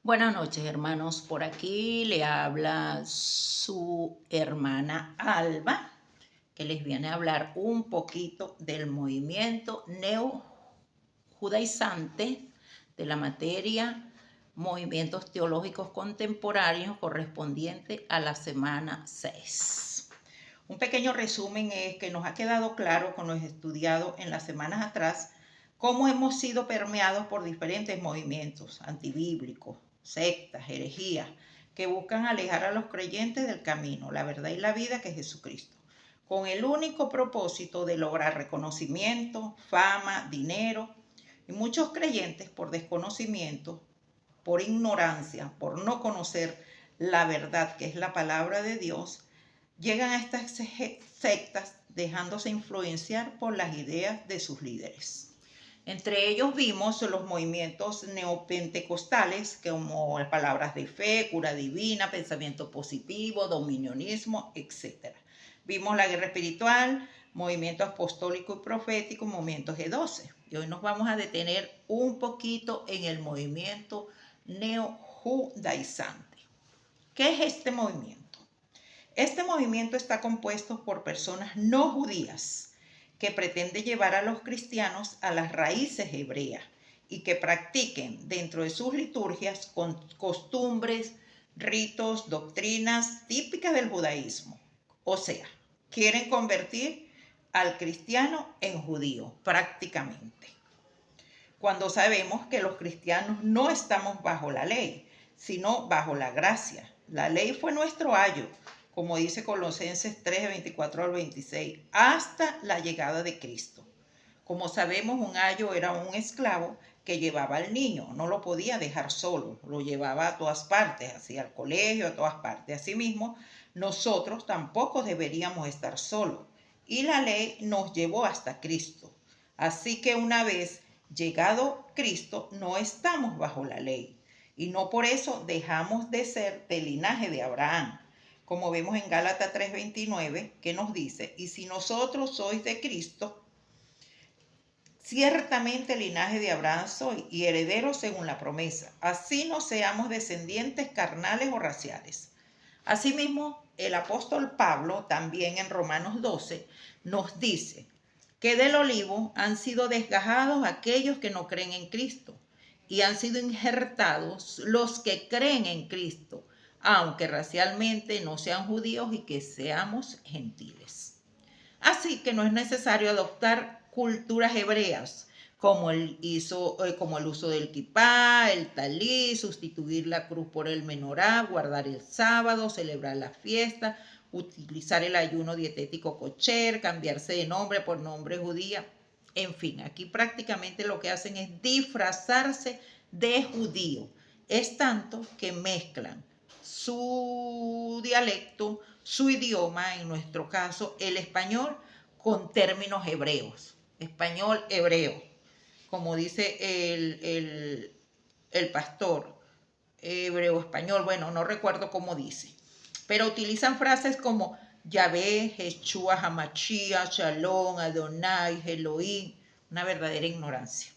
Buenas noches, hermanos. Por aquí le habla su hermana Alba, que les viene a hablar un poquito del movimiento neo-judaizante de la materia movimientos teológicos contemporáneos correspondiente a la semana 6. Un pequeño resumen es que nos ha quedado claro con lo estudiado en las semanas atrás cómo hemos sido permeados por diferentes movimientos antibíblicos, sectas, herejías, que buscan alejar a los creyentes del camino, la verdad y la vida que es Jesucristo, con el único propósito de lograr reconocimiento, fama, dinero. Y muchos creyentes, por desconocimiento, por ignorancia, por no conocer la verdad que es la palabra de Dios, llegan a estas sectas dejándose influenciar por las ideas de sus líderes. Entre ellos vimos los movimientos neopentecostales, como palabras de fe, cura divina, pensamiento positivo, dominionismo, etc. Vimos la guerra espiritual, movimiento apostólico y profético, movimiento G12. Y hoy nos vamos a detener un poquito en el movimiento neojudaizante. ¿Qué es este movimiento? Este movimiento está compuesto por personas no judías que pretende llevar a los cristianos a las raíces hebreas y que practiquen dentro de sus liturgias costumbres, ritos, doctrinas típicas del judaísmo. O sea, quieren convertir al cristiano en judío prácticamente. Cuando sabemos que los cristianos no estamos bajo la ley, sino bajo la gracia. La ley fue nuestro ayo, como dice Colosenses 3, 24 al 26, hasta la llegada de Cristo. Como sabemos, un ayo era un esclavo que llevaba al niño, no lo podía dejar solo, lo llevaba a todas partes, hacia el colegio, a todas partes. Asimismo, nosotros tampoco deberíamos estar solos, y la ley nos llevó hasta Cristo. Así que una vez llegado Cristo, no estamos bajo la ley, y no por eso dejamos de ser del linaje de Abraham, como vemos en Gálatas 3:29, que nos dice, y si nosotros sois de Cristo, ciertamente el linaje de Abraham soy y heredero según la promesa. Así no seamos descendientes carnales o raciales. Asimismo, el apóstol Pablo, también en Romanos 12, nos dice que del olivo han sido desgajados aquellos que no creen en Cristo y han sido injertados los que creen en Cristo, aunque racialmente no sean judíos y que seamos gentiles. Así que no es necesario adoptar culturas hebreas como como el uso del kipá, el talí, sustituir la cruz por el menorá, guardar el sábado, celebrar la fiesta, utilizar el ayuno dietético kosher, cambiarse de nombre por nombre judía. En fin, aquí prácticamente lo que hacen es disfrazarse de judío. Es tanto que mezclan su dialecto, su idioma, en nuestro caso el español, con términos hebreos, español hebreo, como dice el pastor, hebreo español, bueno, no recuerdo cómo dice, pero utilizan frases como Yahvé, Yeshua, Hamashia, Shalom, Adonai, Elohim, una verdadera ignorancia.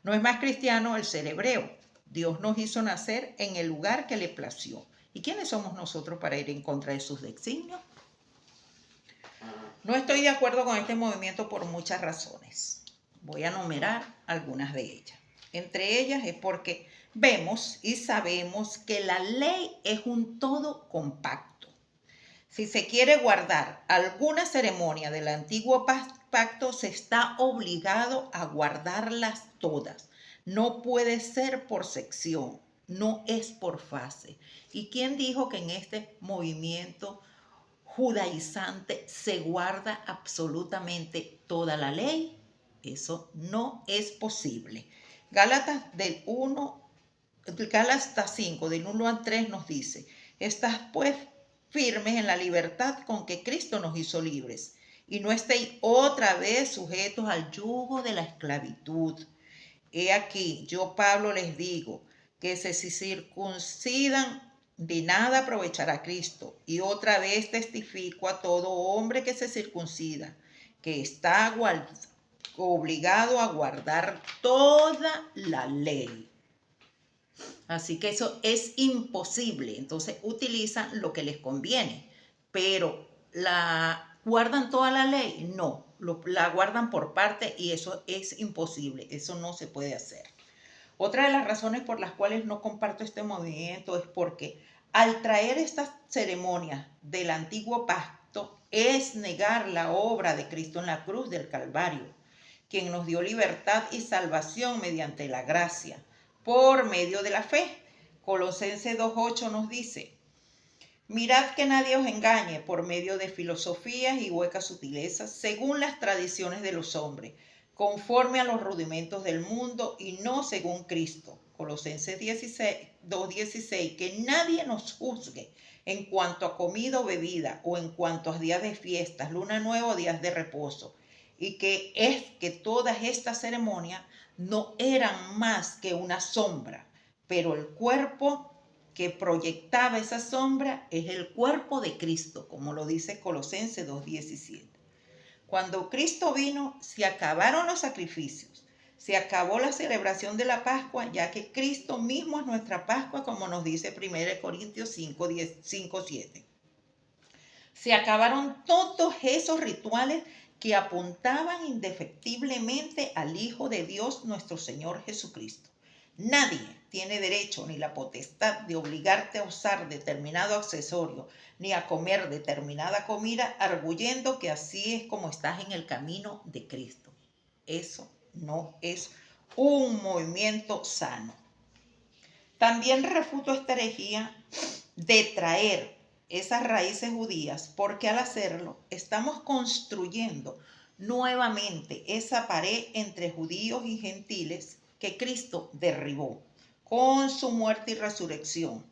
No es más cristiano el ser hebreo. Dios nos hizo nacer en el lugar que le plació. ¿Y quiénes somos nosotros para ir en contra de sus designios? No estoy de acuerdo con este movimiento por muchas razones. Voy a enumerar algunas de ellas. Entre ellas es porque vemos y sabemos que la ley es un todo compacto. Si se quiere guardar alguna ceremonia del antiguo pacto, se está obligado a guardarlas todas. No puede ser por sección, no es por fase. ¿Y quién dijo que en este movimiento judaizante se guarda absolutamente toda la ley? Eso no es posible. Gálatas 5, del 1 al 3 nos dice, estás pues firmes en la libertad con que Cristo nos hizo libres, y no estéis otra vez sujetos al yugo de la esclavitud. He aquí, yo Pablo les digo, que si circuncidan, de nada aprovechará Cristo. Y otra vez testifico a todo hombre que se circuncida, que está obligado a guardar toda la ley. Así que eso es imposible. Entonces utilizan lo que les conviene, pero ¿la guardan toda la ley? No, la guardan por parte y eso es imposible. Eso no se puede hacer. Otra de las razones por las cuales no comparto este movimiento es porque al traer estas ceremonias del antiguo pacto es negar la obra de Cristo en la cruz del Calvario, quien nos dio libertad y salvación mediante la gracia, por medio de la fe. Colosenses 2:8 nos dice: mirad que nadie os engañe por medio de filosofías y huecas sutilezas, según las tradiciones de los hombres, conforme a los rudimentos del mundo y no según Cristo. Colosenses 2:16, que nadie nos juzgue en cuanto a comida o bebida, o en cuanto a días de fiestas, luna nueva o días de reposo, y que es que todas estas ceremonias no eran más que una sombra, pero el cuerpo que proyectaba esa sombra es el cuerpo de Cristo, como lo dice Colosenses 2:17. Cuando Cristo vino, se acabaron los sacrificios, se acabó la celebración de la Pascua, ya que Cristo mismo es nuestra Pascua, como nos dice 1 Corintios 5:7. Se acabaron todos esos rituales que apuntaban indefectiblemente al Hijo de Dios, nuestro Señor Jesucristo. Nadie tiene derecho ni la potestad de obligarte a usar determinado accesorio ni a comer determinada comida, arguyendo que así es como estás en el camino de Cristo. Eso no es un movimiento sano. También refuto esta herejía de traer esas raíces judías, porque al hacerlo estamos construyendo nuevamente esa pared entre judíos y gentiles que Cristo derribó con su muerte y resurrección,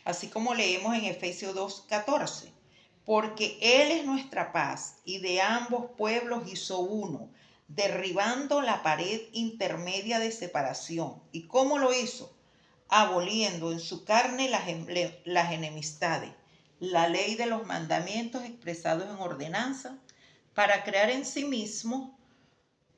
así como leemos en Efesios 2:14, porque Él es nuestra paz y de ambos pueblos hizo uno, derribando la pared intermedia de separación. ¿Y cómo lo hizo? Aboliendo en su carne las enemistades, la ley de los mandamientos expresados en ordenanza, para crear en sí mismo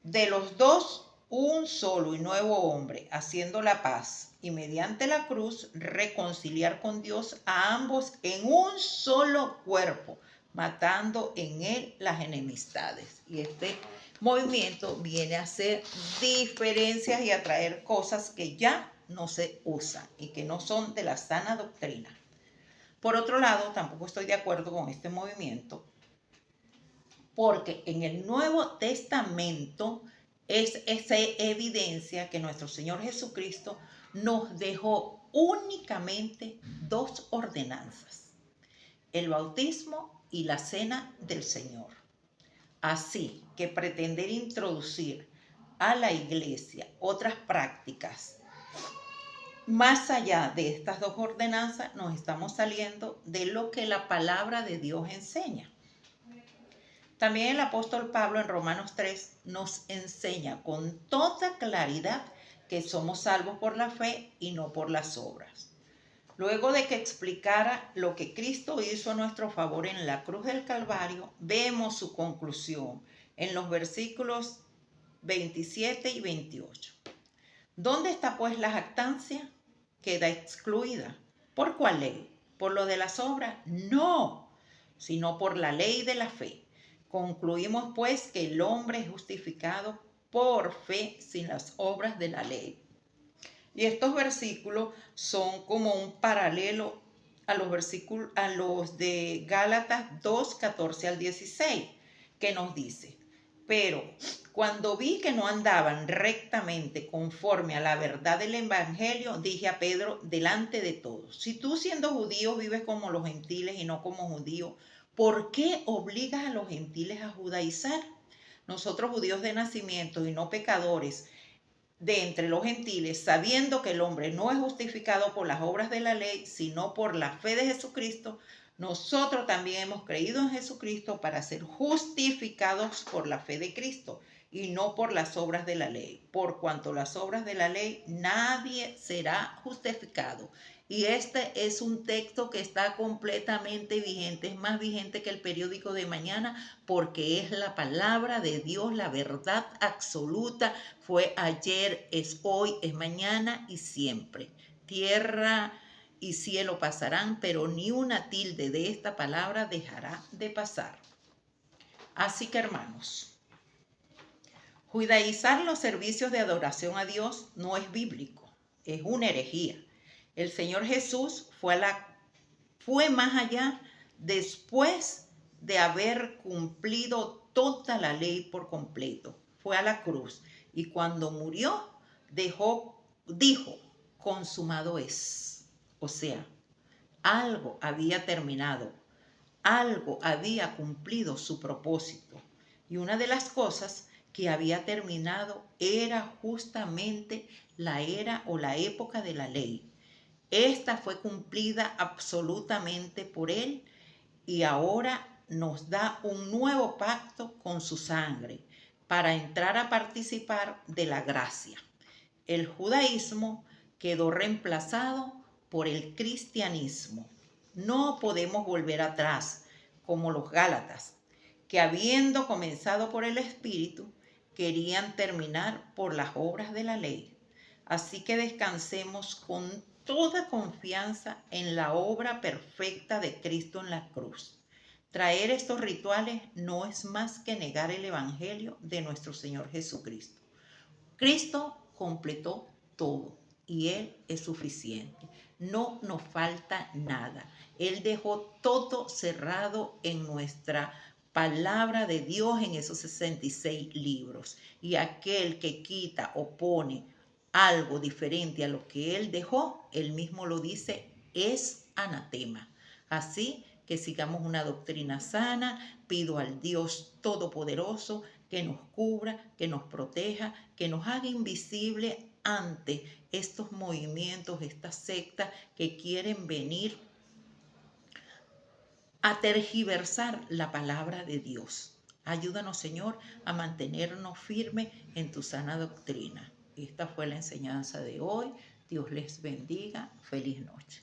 de los dos un solo y nuevo hombre, haciendo la paz, y mediante la cruz reconciliar con Dios a ambos en un solo cuerpo, matando en él las enemistades. Y este movimiento viene a hacer diferencias y a traer cosas que ya no se usan y que no son de la sana doctrina. Por otro lado, tampoco estoy de acuerdo con este movimiento, porque en el Nuevo Testamento es esa evidencia que nuestro Señor Jesucristo nos dejó únicamente dos ordenanzas: el bautismo y la cena del Señor. Así que pretender introducir a la iglesia otras prácticas más allá de estas dos ordenanzas, nos estamos saliendo de lo que la palabra de Dios enseña. También el apóstol Pablo en Romanos 3 nos enseña con toda claridad que somos salvos por la fe y no por las obras. Luego de que explicara lo que Cristo hizo a nuestro favor en la cruz del Calvario, vemos su conclusión en los versículos 27 y 28. ¿Dónde está pues la jactancia? Queda excluida. ¿Por cuál ley? ¿Por lo de las obras? No, sino por la ley de la fe. Concluimos pues que el hombre es justificado por fe sin las obras de la ley. Y estos versículos son como un paralelo a los de Gálatas 2:14 al 16, que nos dice: pero cuando vi que no andaban rectamente conforme a la verdad del evangelio, dije a Pedro delante de todos: si tú, siendo judío, vives como los gentiles y no como judío, ¿por qué obligas a los gentiles a judaizar? Nosotros, judíos de nacimiento y no pecadores de entre los gentiles, sabiendo que el hombre no es justificado por las obras de la ley, sino por la fe de Jesucristo, nosotros también hemos creído en Jesucristo para ser justificados por la fe de Cristo y no por las obras de la ley. Por cuanto las obras de la ley, nadie será justificado. Y este es un texto que está completamente vigente, es más vigente que el periódico de mañana, porque es la palabra de Dios, la verdad absoluta. Fue ayer, es hoy, es mañana y siempre. tierra y cielo pasarán, pero ni una tilde de esta palabra dejará de pasar. Así que, hermanos, judaizar los servicios de adoración a Dios no es bíblico, es una herejía. El Señor Jesús fue más allá después de haber cumplido toda la ley por completo. Fue a la cruz y cuando murió dijo, consumado es. O sea, algo había terminado, algo había cumplido su propósito. Y una de las cosas que había terminado era justamente la era o la época de la ley. Esta fue cumplida absolutamente por Él y ahora nos da un nuevo pacto con su sangre para entrar a participar de la gracia. El judaísmo quedó reemplazado por el cristianismo. No podemos volver atrás como los gálatas, que habiendo comenzado por el Espíritu, querían terminar por las obras de la ley. Así que descansemos con toda confianza en la obra perfecta de Cristo en la cruz. Traer estos rituales no es más que negar el Evangelio de nuestro Señor Jesucristo. Cristo completó todo y Él es suficiente. No nos falta nada. Él dejó todo cerrado en nuestra palabra de Dios en esos 66 libros. Y aquel que quita o pone algo diferente a lo que Él dejó, Él mismo lo dice, es anatema. Así que sigamos una doctrina sana. Pido al Dios Todopoderoso que nos cubra, que nos proteja, que nos haga invisible ante estos movimientos, estas sectas que quieren venir a tergiversar la palabra de Dios. Ayúdanos, Señor, a mantenernos firmes en tu sana doctrina. Esta fue la enseñanza de hoy. Dios les bendiga. Feliz noche.